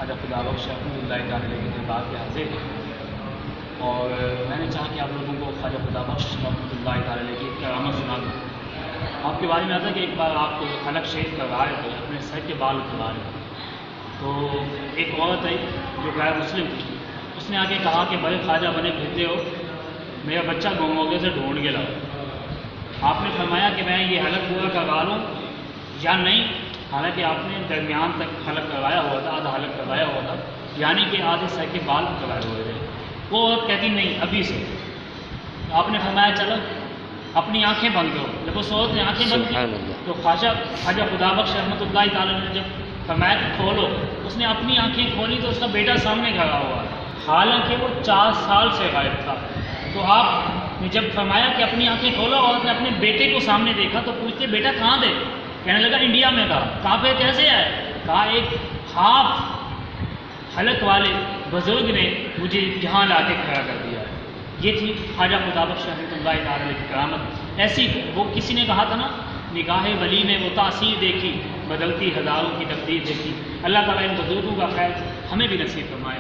خواجہ خدا بخش رحمۃ اللہ تعالی کی دربار کے حاضر ہیں، اور میں نے چاہا کہ آپ لوگوں کو خواجہ خدا بخش رحمۃ اللہ تعالی کی کرامت سنا دوں۔ آپ کے بارے میں آتا ہے کہ ایک بار آپ حلق شریف کروا رہے تھے، اپنے سر کے بال اتروا رہے تھے، تو ایک عورت آئی جو غیر مسلم تھی، اس نے آ کے کہا کہ بڑے خواجہ بنے پھرتے ہو، میرا بچہ گم ہو گیا سے ڈھونڈ کے لاؤ۔ آپ نے فرمایا کہ میں یہ حلق پورا کروا لوں یا نہیں، حالانکہ آپ نے درمیان تک حلق کروایا ہوا تھا، آدھا حلق کروایا ہوا تھا، یعنی کہ آدھے سر کے بال کروائے ہوئے تھے۔ وہ عورت کہتی نہیں ابھی سے۔ آپ نے فرمایا چلو اپنی آنکھیں بند کرو۔ جب اس عورت نے آنکھیں بند کی تو خواجہ خدا بخش رحمۃ اللہ تعالیٰ نے جب فرمایا کہ کھولو، اس نے اپنی آنکھیں کھولی تو اس کا بیٹا سامنے کھڑا ہوا، حالانکہ وہ 4 سال سے غائب تھا۔ تو آپ نے جب فرمایا کہ اپنی آنکھیں کھولو، عورت نے اپنے بیٹے کو سامنے دیکھا تو پوچھتے بیٹا کہاں تھے؟ کہنے لگا انڈیا میں۔ کہاں پہ کیسے آئے؟ کہا ایک ہاف حلق والے بزرگ نے مجھے یہاں لا کے کھڑا کر دیا ہے۔ یہ تھی خواجہ خدا بخش رحمۃ اللہ تعالی کی کرامت۔ ایسی وہ کسی نے کہا تھا نا، نگاہ ولی نے وہ تاثیر دیکھی، بدلتی ہزاروں کی تقدیر دیکھی۔ اللہ تعالیٰ ان بزرگوں کا خیر ہمیں بھی نصیب فرمائے۔